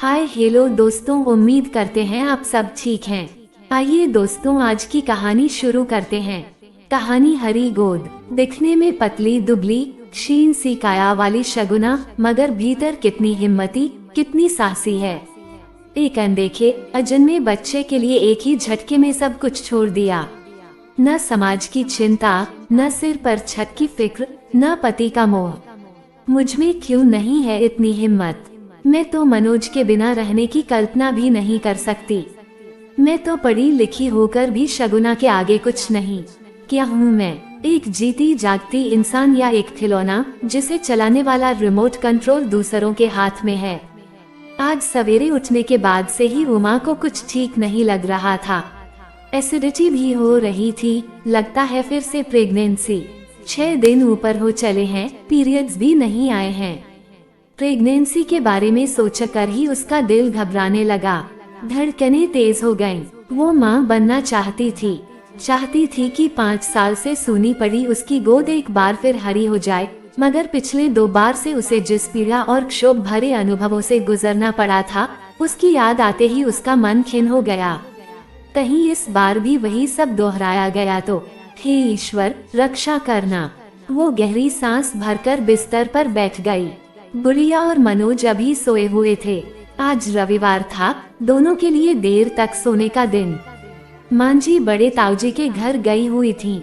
Hi hello दोस्तों, उम्मीद करते हैं आप सब ठीक हैं। आइए दोस्तों, आज की कहानी शुरू करते हैं। कहानी हरी गोद। दिखने में पतली दुबली क्षीण सी काया वाली शगुना, मगर भीतर कितनी हिम्मती, कितनी साहसी है। एक अनदेखे अजन्मे बच्चे के लिए एक ही झटके में सब कुछ छोड़ दिया। न समाज की चिंता, न सिर पर छत की फिक्र, न पति का मोह। मुझ में क्यों नहीं है इतनी हिम्मत? मैं तो मनोज के बिना रहने की कल्पना भी नहीं कर सकती। मैं तो पढ़ी लिखी होकर भी शगुना के आगे कुछ नहीं। क्या हूँ मैं? एक जीती जागती इंसान या एक खिलौना जिसे चलाने वाला रिमोट कंट्रोल दूसरों के हाथ में है? आज सवेरे उठने के बाद से ही उमा को कुछ ठीक नहीं लग रहा था। एसिडिटी भी हो रही थी। लगता है फिर से प्रेगनेंसी। 6 दिन ऊपर हो चले हैं, पीरियड्स भी नहीं आए हैं। प्रेगनेंसी के बारे में सोचकर ही उसका दिल घबराने लगा। धड़कनें तेज हो गईं। वो माँ बनना चाहती थी कि 5 साल से सूनी पड़ी उसकी गोद एक बार फिर हरी हो जाए। मगर पिछले 2 बार से उसे जिस पीड़ा और क्षोभ भरे अनुभवों से गुजरना पड़ा था, उसकी याद आते ही उसका मन खिन्न हो गया। कहीं इस बार भी वही सब दोहराया गया तो? हे ईश्वर, रक्षा करना। वो गहरी सांस भरकर बिस्तर पर बैठ गई। गुड़िया और मनोज अभी सोए हुए थे। आज रविवार था, दोनों के लिए देर तक सोने का दिन। मांझी बड़े ताऊजी के घर गई हुई थी।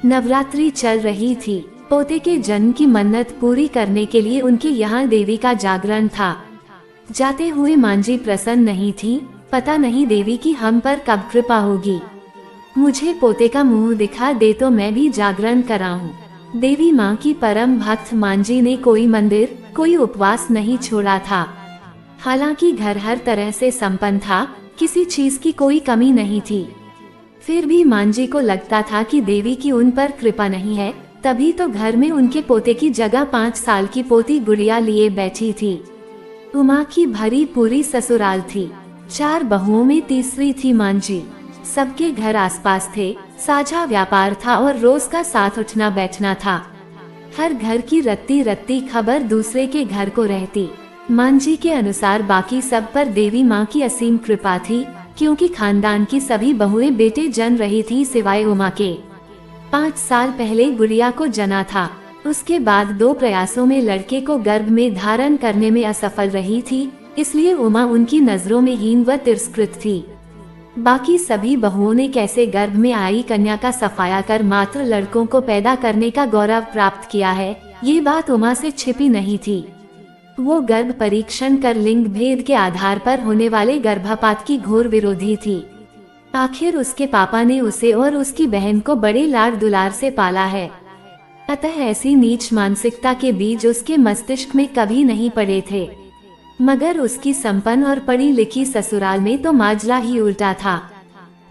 नवरात्रि चल रही थी। पोते के जन्म की मन्नत पूरी करने के लिए उनके यहाँ देवी का जागरण था। जाते हुए मांझी प्रसन्न नहीं थी। पता नहीं देवी की हम पर कब कृपा होगी। मुझे पोते का मुंह दिखा दे तो मैं भी जागरण कराऊं। देवी माँ की परम भक्त मांझी ने कोई मंदिर, कोई उपवास नहीं छोड़ा था। हालांकि घर हर तरह से संपन्न था, किसी चीज की कोई कमी नहीं थी। फिर भी मांझी को लगता था कि देवी की उन पर कृपा नहीं है। तभी तो घर में उनके पोते की जगह 5 साल की पोती गुड़िया लिए बैठी थी। उमा की भरी पूरी ससुराल थी। 4 बहुओं में तीसरी थी मांझी। सबके घर आसपास थे, साझा व्यापार था और रोज का साथ उठना बैठना था। हर घर की रत्ती रत्ती खबर दूसरे के घर को रहती। मांझी के अनुसार बाकी सब पर देवी माँ की असीम कृपा थी, क्योंकि खानदान की सभी बहुएं बेटे जन रही थी सिवाय उमा के। 5 साल पहले गुड़िया को जना था। उसके बाद 2 प्रयासों में लड़के को गर्भ में धारण करने में असफल रही थी, इसलिए उमा उनकी नजरों में हीन व तिरस्कृत थी। बाकी सभी बहुओं ने कैसे गर्भ में आई कन्या का सफाया कर मात्र लड़कों को पैदा करने का गौरव प्राप्त किया है, ये बात उमा से छिपी नहीं थी। वो गर्भ परीक्षण कर लिंग भेद के आधार पर होने वाले गर्भपात की घोर विरोधी थी। आखिर उसके पापा ने उसे और उसकी बहन को बड़े लाड दुलार से पाला है, अतः ऐसी नीच मानसिकता के बीज उसके मस्तिष्क में कभी नहीं पड़े थे। मगर उसकी संपन्न और पढ़ी लिखी ससुराल में तो माजरा ही उल्टा था।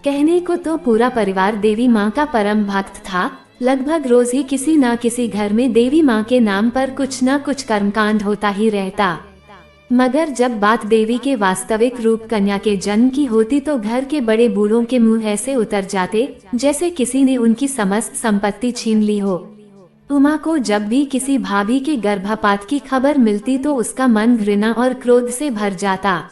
कहने को तो पूरा परिवार देवी माँ का परम भक्त था। लगभग रोज ही किसी न किसी घर में देवी माँ के नाम पर कुछ न कुछ कर्मकांड होता ही रहता। मगर जब बात देवी के वास्तविक रूप कन्या के जन्म की होती तो घर के बड़े बूढ़ों के मुंह ऐसे उतर जाते जैसे किसी ने उनकी समस्त संपत्ति छीन ली हो। उमा को जब भी किसी भाभी के गर्भपात की खबर मिलती तो उसका मन घृणा और क्रोध से भर जाता।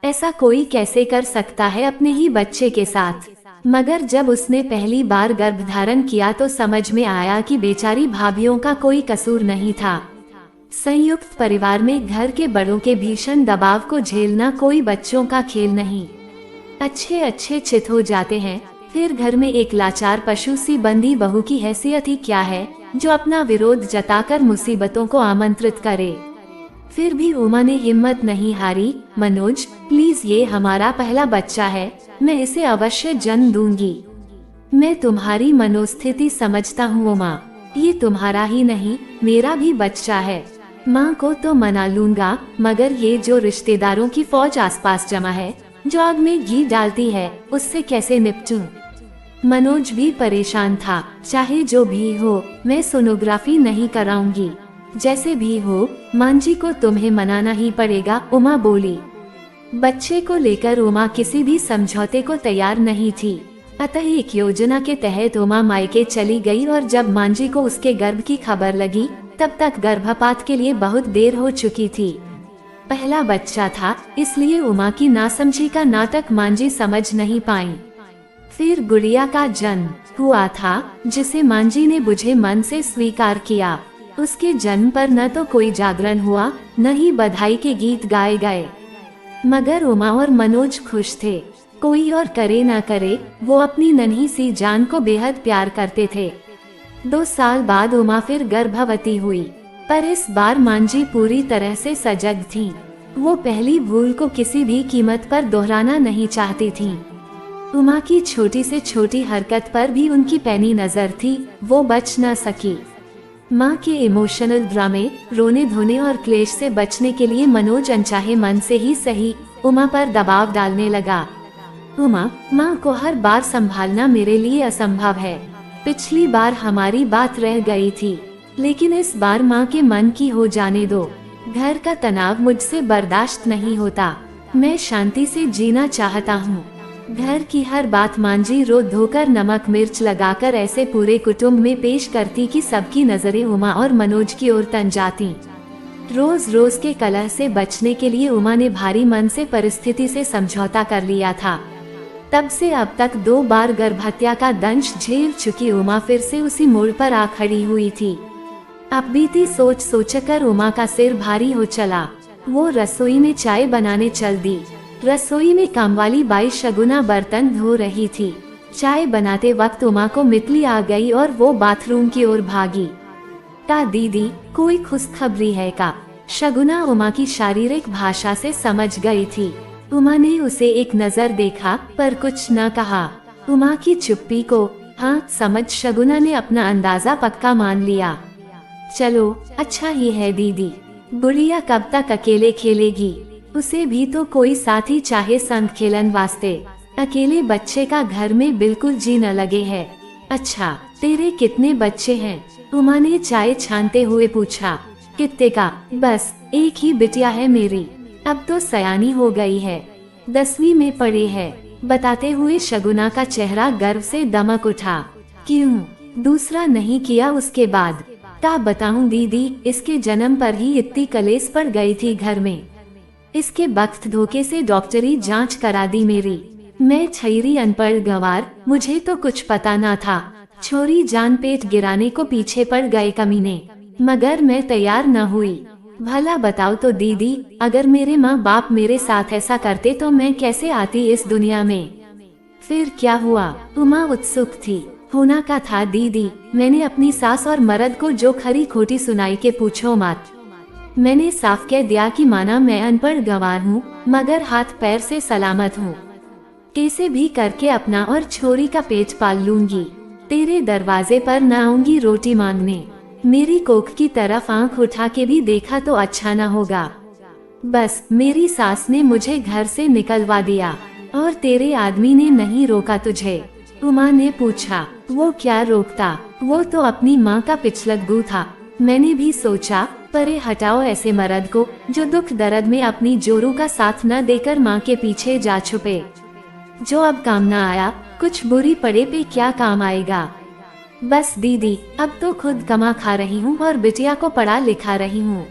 ऐसा कोई कैसे कर सकता है अपने ही बच्चे के साथ? मगर जब उसने पहली बार गर्भधारण किया तो समझ में आया कि बेचारी भाभियों का कोई कसूर नहीं था। संयुक्त परिवार में घर के बड़ों के भीषण दबाव को झेलना कोई बच्चों का खेल नहीं। अच्छे अच्छे चित हो जाते हैं, फिर घर में एक लाचार पशु सी बंदी बहू की हैसियत ही क्या है जो अपना विरोध जताकर मुसीबतों को आमंत्रित करे। फिर भी उमा ने हिम्मत नहीं हारी। मनोज प्लीज, ये हमारा पहला बच्चा है, मैं इसे अवश्य जन्म दूंगी। मैं तुम्हारी मनोस्थिति समझता हूँ उमा, ये तुम्हारा ही नहीं मेरा भी बच्चा है। माँ को तो मना लूंगा, मगर ये जो रिश्तेदारों की फौज आसपास जमा है, जो आग में घी डालती है, उससे कैसे निपटूं? मनोज भी परेशान था। चाहे जो भी हो, मैं सोनोग्राफी नहीं कराऊंगी। जैसे भी हो, मांझी को तुम्हें मनाना ही पड़ेगा, उमा बोली। बच्चे को लेकर उमा किसी भी समझौते को तैयार नहीं थी। अतः एक योजना के तहत उमा मायके चली गई और जब मांझी को उसके गर्भ की खबर लगी तब तक गर्भपात के लिए बहुत देर हो चुकी थी। पहला बच्चा था, इसलिए उमा की नासमझी का नाटक मांझी समझ नहीं पाई। फिर गुड़िया का जन्म हुआ था, जिसे मांझी ने बुझे मन से स्वीकार किया। उसके जन्म पर न तो कोई जागरण हुआ, न ही बधाई के गीत गाए गए, मगर उमा और मनोज खुश थे। कोई और करे न करे, वो अपनी नन्ही सी जान को बेहद प्यार करते थे। 2 साल बाद उमा फिर गर्भवती हुई, पर इस बार मांझी पूरी तरह से सजग थी। वो पहली भूल को किसी भी कीमत पर दोहराना नहीं चाहती थी। उमा की छोटी से छोटी हरकत पर भी उनकी पैनी नजर थी, वो बच न सकी। माँ के इमोशनल ड्रामे, रोने धोने और क्लेश से बचने के लिए मनोज अनचाहे मन से ही सही उमा पर दबाव डालने लगा। उमा, माँ को हर बार संभालना मेरे लिए असंभव है। पिछली बार हमारी बात रह गई थी, लेकिन इस बार माँ के मन की हो जाने दो। घर का तनाव मुझसे बर्दाश्त नहीं होता। मैं शांति से जीना चाहता हूँ। घर की हर बात मांझी रो धोकर नमक मिर्च लगाकर ऐसे पूरे कुटुंब में पेश करती कि सबकी नजरें उमा और मनोज की ओर तन जाती। रोज रोज के कलह से बचने के लिए उमा ने भारी मन से परिस्थिति से समझौता कर लिया था। तब से अब तक 2 बार गर्भहत्या का दंश झेल चुकी उमा फिर से उसी मोड़ पर आ खड़ी हुई थी। अब बीती सोच सोचकर उमा का सिर भारी हो चला। वो रसोई में चाय बनाने चल दी। रसोई में कामवाली बाई शगुना बर्तन धो रही थी। चाय बनाते वक्त उमा को मितली आ गई और वो बाथरूम की ओर भागी। का दीदी, कोई खुशखबरी है का? शगुना उमा की शारीरिक भाषा से समझ गई थी। उमा ने उसे एक नजर देखा पर कुछ न कहा। उमा की चुप्पी को हाँ समझ शगुना ने अपना अंदाजा पक्का मान लिया। चलो अच्छा ही है दीदी, गुड़िया कब तक अकेले खेलेगी? उसे भी तो कोई साथी चाहे संग खेलन वास्ते। अकेले बच्चे का घर में बिल्कुल जी न लगे है। अच्छा, तेरे कितने बच्चे हैं? उमा ने चाय छानते हुए पूछा। कितने का? बस एक ही बिटिया है मेरी। अब तो सयानी हो गई है, 10वीं में पढ़ी है। बताते हुए शगुना का चेहरा गर्व से दमक उठा। क्यों दूसरा नहीं किया उसके बाद? क्या बताऊं दीदी, इसके जन्म पर ही इतनी कलेस पड़ गई थी घर में। इसके वक्त धोखे से डॉक्टरी जांच करा दी मेरी। मैं छईरी अनपढ़ गंवार, मुझे तो कुछ पता ना था। छोरी जान पेट गिराने को पीछे पड़ गए कमीने, मगर मैं तैयार न हुई। भला बताओ तो दीदी, अगर मेरे माँ बाप मेरे साथ ऐसा करते तो मैं कैसे आती इस दुनिया में? फिर क्या हुआ? उमा उत्सुक थी। होना का था दीदी, मैंने अपनी सास और मर्द को जो खरी खोटी सुनाई के पूछो मत। मैंने साफ कह दिया कि माना मैं अनपढ़ गंवार हूँ, मगर हाथ पैर से सलामत हूँ। कैसे भी करके अपना और छोरी का पेट पाल लूंगी। तेरे दरवाजे पर न आऊंगी रोटी मांगने। मेरी कोख की तरफ आंख उठा के भी देखा तो अच्छा न होगा। बस मेरी सास ने मुझे घर से निकलवा दिया और तेरे आदमी ने नहीं रोका तुझे? उमा ने पूछा। वो क्या रोकता, वो तो अपनी माँ का पिछलग्गू था। मैंने भी सोचा, परे हटाओ ऐसे मर्द को जो दुख दर्द में अपनी जोरू का साथ न देकर माँ के पीछे जा छुपे। जो अब काम न आया, कुछ बुरी पड़े पे क्या काम आएगा? बस दीदी, अब तो खुद कमा खा रही हूँ और बिटिया को पढ़ा लिखा रही हूँ।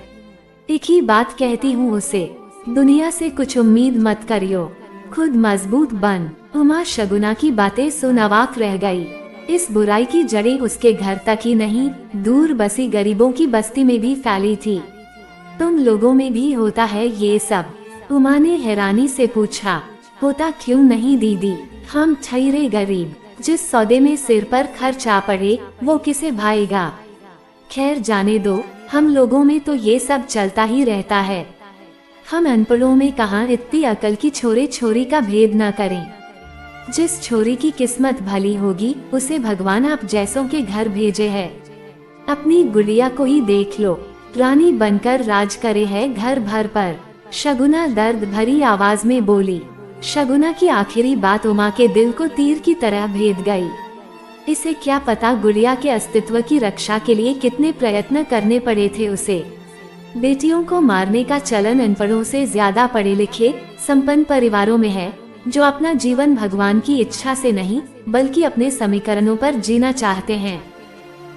एक ही बात कहती हूँ उसे, दुनिया से कुछ उम्मीद मत करियो, खुद मजबूत बन। उमा शगुना की बातें सुन अवाक रह गई। इस बुराई की जड़ें उसके घर तक ही नहीं, दूर बसी गरीबों की बस्ती में भी फैली थी। तुम लोगों में भी होता है ये सब? उमा ने हैरानी से पूछा। होता क्यों नहीं दीदी, हम ठहरे गरीब, जिस सौदे में सिर पर खर्च आ पड़े वो किसे भाएगा? खैर जाने दो, हम लोगों में तो ये सब चलता ही रहता है। हम अनपढ़ों में कहाँ इतनी अकल की छोरे छोरी का भेद न करें। जिस छोरी की किस्मत भली होगी उसे भगवान आप जैसों के घर भेजे है। अपनी गुड़िया को ही देख लो, रानी बनकर राज करे है घर भर पर। शगुना दर्द भरी आवाज में बोली। शगुना की आखिरी बात उमा के दिल को तीर की तरह भेद गई। इसे क्या पता गुड़िया के अस्तित्व की रक्षा के लिए कितने प्रयत्न करने पड़े थे उसे। बेटियों को मारने का चलन अनपढ़ों से ज्यादा पढ़े लिखे संपन्न परिवारों में है, जो अपना जीवन भगवान की इच्छा से नहीं बल्कि अपने समीकरणों पर जीना चाहते हैं।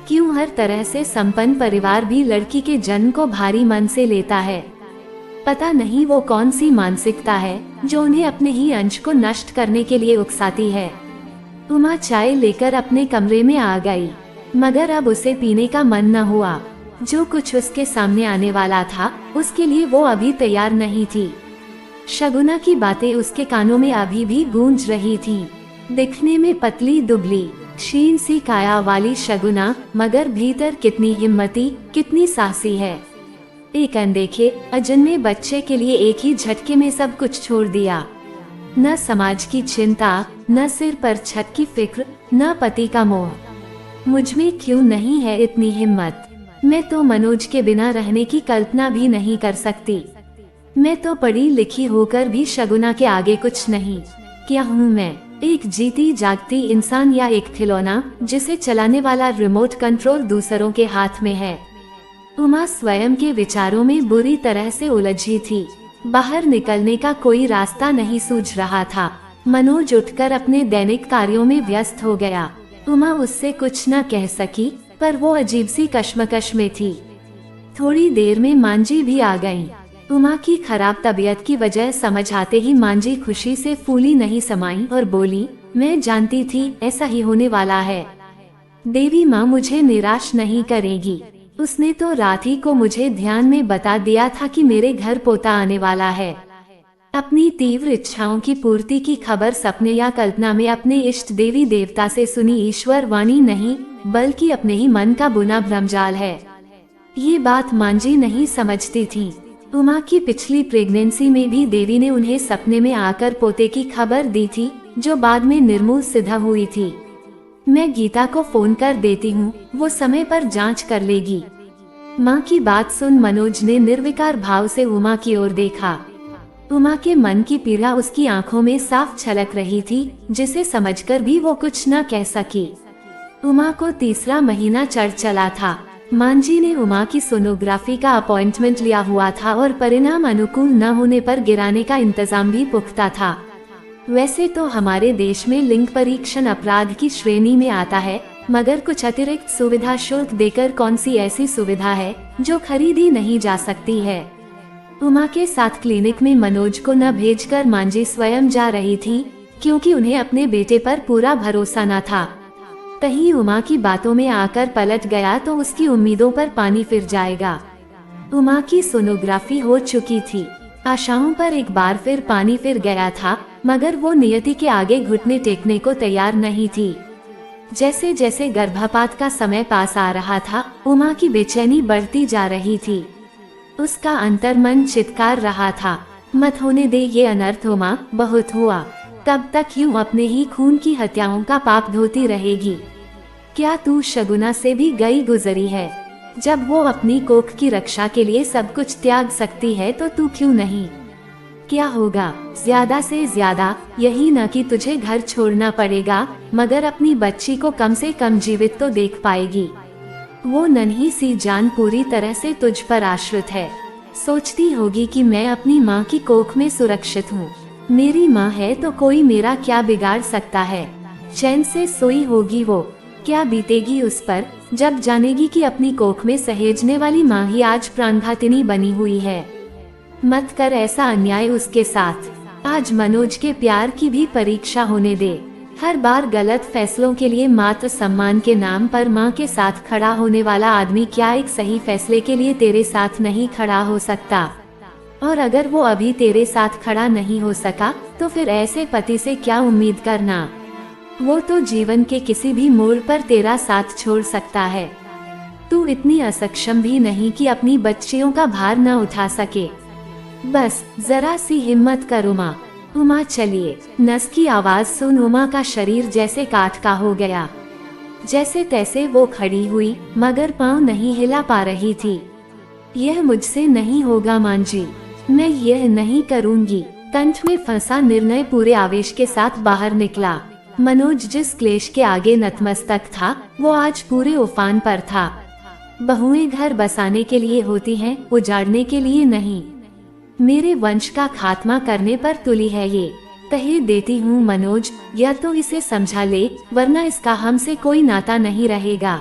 क्यों हर तरह से संपन्न परिवार भी लड़की के जन्म को भारी मन से लेता है। पता नहीं वो कौन सी मानसिकता है जो उन्हें अपने ही अंश को नष्ट करने के लिए उकसाती है। उमा चाय लेकर अपने कमरे में आ गई, मगर अब उसे पीने का मन न हुआ। जो कुछ उसके सामने आने वाला था उसके लिए वो अभी तैयार नहीं थी। शगुना की बातें उसके कानों में अभी भी गूंज रही थीं। दिखने में पतली दुबली क्षीण सी काया वाली शगुना, मगर भीतर कितनी हिम्मती, कितनी साहसी है। एक अनदेखे अजन्मे बच्चे के लिए एक ही झटके में सब कुछ छोड़ दिया। न समाज की चिंता, न सिर पर छत की फिक्र, न पति का मोह। मुझमें क्यों नहीं है इतनी हिम्मत? मैं तो मनोज के बिना रहने की कल्पना भी नहीं कर सकती। मैं तो पढ़ी लिखी होकर भी शगुना के आगे कुछ नहीं। क्या हूँ मैं? एक जीती जागती इंसान या एक खिलौना जिसे चलाने वाला रिमोट कंट्रोल दूसरों के हाथ में है? उमा स्वयं के विचारों में बुरी तरह से उलझी थी। बाहर निकलने का कोई रास्ता नहीं सूझ रहा था। मनोज उठकर अपने दैनिक कार्यों में व्यस्त हो गया। उमा उससे कुछ न कह सकी, पर वो अजीब सी कश्मकश में थी। थोड़ी देर में मांझी भी आ गईं। उमा की खराब तबीयत की वजह समझ आते ही मांझी खुशी से फूली नहीं समाई और बोली, मैं जानती थी ऐसा ही होने वाला है। देवी माँ मुझे निराश नहीं करेगी। उसने तो रात ही को मुझे ध्यान में बता दिया था कि मेरे घर पोता आने वाला है। अपनी तीव्र इच्छाओं की पूर्ति की खबर सपने या कल्पना में अपने इष्ट देवी देवता से सुनी ईश्वर वाणी नहीं, बल्कि अपने ही मन का बुना भ्रमजाल है। ये बात मांझी नहीं समझती थी। उमा की पिछली प्रेगनेंसी में भी देवी ने उन्हें सपने में आकर पोते की खबर दी थी, जो बाद में निर्मूल सिद्ध हुई थी। मैं गीता को फोन कर देती हूँ, वो समय पर जांच कर लेगी। माँ की बात सुन मनोज ने निर्विकार भाव से उमा की ओर देखा। उमा के मन की पीड़ा उसकी आंखों में साफ छलक रही थी, जिसे समझकर भी वो कुछ न कह सकी। उमा को तीसरा महीना चढ़ चला था। मांझी ने उमा की सोनोग्राफी का अपॉइंटमेंट लिया हुआ था और परिणाम अनुकूल न होने पर गिराने का इंतजाम भी पुख्ता था। वैसे तो हमारे देश में लिंग परीक्षण अपराध की श्रेणी में आता है, मगर कुछ अतिरिक्त सुविधा शुल्क देकर कौन सी ऐसी सुविधा है जो खरीदी नहीं जा सकती है। उमा के साथ क्लिनिक में मनोज को न भेजकर मांझी स्वयं जा रही थी, क्योंकि उन्हें अपने बेटे पर पूरा भरोसा न था। कहीं उमा की बातों में आकर पलट गया तो उसकी उम्मीदों पर पानी फिर जाएगा। उमा की सोनोग्राफी हो चुकी थी। आशाओं पर एक बार फिर पानी फिर गया था, मगर वो नियति के आगे घुटने टेकने को तैयार नहीं थी। जैसे जैसे गर्भपात का समय पास आ रहा था, उमा की बेचैनी बढ़ती जा रही थी। उसका अंतर्मन चित्कार रहा था, मत होने दे ये अनर्थ उमा, बहुत हुआ। कब तक यूं अपने ही खून की हत्याओं का पाप धोती रहेगी? क्या तू शगुना से भी गई गुजरी है? जब वो अपनी कोख की रक्षा के लिए सब कुछ त्याग सकती है तो तू क्यों नहीं? क्या होगा? ज्यादा से ज्यादा यही न कि तुझे घर छोड़ना पड़ेगा, मगर अपनी बच्ची को कम से कम जीवित तो देख पाएगी। वो नन्ही सी जान पूरी तरह से तुझ पर आश्रित है। सोचती होगी कि मैं अपनी माँ की कोख में सुरक्षित हूँ। मेरी माँ है तो कोई मेरा क्या बिगाड़ सकता है। चैन से सोई होगी वो। क्या बीतेगी उस पर जब जानेगी कि अपनी कोख में सहेजने वाली माँ ही आज प्राणघातिनी बनी हुई है। मत कर ऐसा अन्याय उसके साथ। आज मनोज के प्यार की भी परीक्षा होने दे। हर बार गलत फैसलों के लिए मात्र सम्मान के नाम पर माँ के साथ खड़ा होने वाला आदमी क्या एक सही फैसले के लिए तेरे साथ नहीं खड़ा हो सकता? और अगर वो अभी तेरे साथ खड़ा नहीं हो सका तो फिर ऐसे पति से क्या उम्मीद करना? वो तो जीवन के किसी भी मोड़ पर तेरा साथ छोड़ सकता है। तू इतनी असक्षम भी नहीं कि अपनी बच्चियों का भार न उठा सके। बस जरा सी हिम्मत कर उमा। उमा चलिए। नस की आवाज सुन उमा का शरीर जैसे काठ का हो गया। जैसे तैसे वो खड़ी हुई, मगर पाँव नहीं हिला पा रही थी। यह मुझसे नहीं होगा मांझी, मैं यह नहीं करूंगी। कंठ में फंसा निर्णय पूरे आवेश के साथ बाहर निकला। मनोज जिस क्लेश के आगे नतमस्तक था, वो आज पूरे उफान पर था। बहुएं घर बसाने के लिए होती हैं, उजाड़ने के लिए नहीं। मेरे वंश का खात्मा करने पर तुली है ये। कह देती हूँ मनोज, या तो इसे समझा ले, वरना इसका हमसे कोई नाता नहीं रहेगा।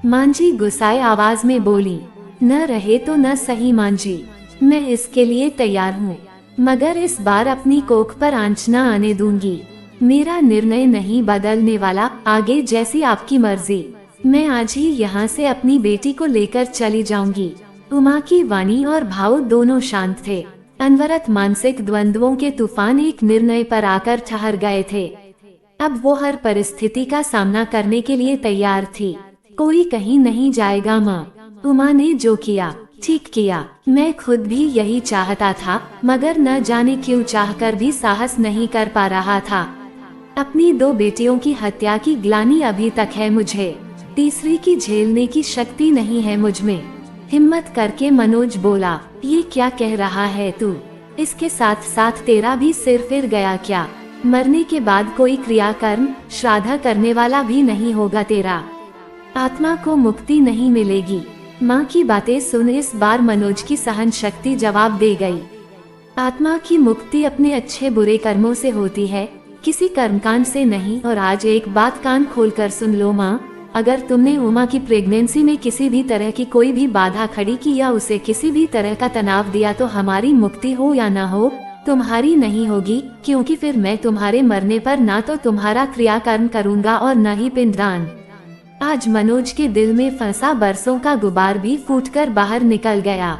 मांझी गुस्साए आवाज में बोली। न रहे तो न सही मांझी, मैं इसके लिए तैयार हूँ, मगर इस बार अपनी कोख पर आंच न आने दूंगी। मेरा निर्णय नहीं बदलने वाला, आगे जैसी आपकी मर्जी। मैं आज ही यहाँ से अपनी बेटी को लेकर चली जाऊंगी। उमा की वाणी और भाव दोनों शांत थे। अनवरत मानसिक द्वंद्वों के तूफान एक निर्णय पर आकर ठहर गए थे। अब वो हर परिस्थिति का सामना करने के लिए तैयार थी। कोई कहीं नहीं जाएगा माँ। उमा ने जो किया ठीक किया। मैं खुद भी यही चाहता था, मगर न जाने क्यों चाहकर भी साहस नहीं कर पा रहा था। अपनी 2 बेटियों की हत्या की ग्लानि अभी तक है मुझे, तीसरी की झेलने की शक्ति नहीं है मुझ में। हिम्मत करके मनोज बोला, ये क्या कह रहा है तू? इसके साथ साथ तेरा भी सिर फिर गया क्या? मरने के बाद कोई क्रियाकर्म श्राद्ध करने वाला भी नहीं होगा तेरा। आत्मा को मुक्ति नहीं मिलेगी। माँ की बातें सुन इस बार मनोज की सहन शक्ति जवाब दे गई। आत्मा की मुक्ति अपने अच्छे बुरे कर्मों से होती है, किसी कर्मकांड से नहीं। और आज एक बात कान खोलकर सुन लो माँ, अगर तुमने उमा की प्रेगनेंसी में किसी भी तरह की कोई भी बाधा खड़ी की या उसे किसी भी तरह का तनाव दिया, तो हमारी मुक्ति हो या ना हो, तुम्हारी नहीं होगी। क्योंकि फिर मैं तुम्हारे मरने पर ना तो तुम्हारा क्रियाकर्म करूँगा और न ही पिंडदान। आज मनोज के दिल में फंसा बरसों का गुबार भी फूटकर बाहर निकल गया।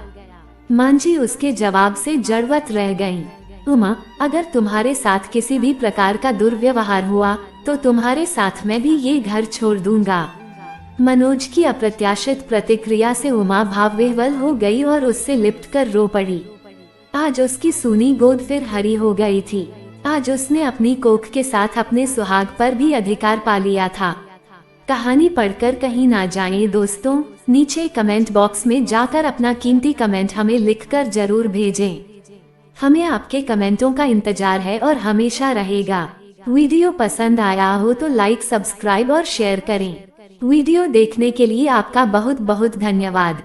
मांझी उसके जवाब से जड़वत रह गईं। उमा, अगर तुम्हारे साथ किसी भी प्रकार का दुर्व्यवहार हुआ तो तुम्हारे साथ मैं भी ये घर छोड़ दूंगा। मनोज की अप्रत्याशित प्रतिक्रिया से उमा भावविह्वल हो गई और उससे लिपटकर रो पड़ी। आज उसकी सूनी गोद फिर हरी हो गई थी। आज उसने अपनी कोख के साथ अपने सुहाग पर भी अधिकार पा लिया था। कहानी पढ़कर कहीं ना जाएं दोस्तों। नीचे कमेंट बॉक्स में जाकर अपना कीमती कमेंट हमें लिखकर जरूर भेजें। हमें आपके कमेंटों का इंतजार है और हमेशा रहेगा। वीडियो पसंद आया हो तो लाइक, सब्सक्राइब और शेयर करें। वीडियो देखने के लिए आपका बहुत बहुत धन्यवाद।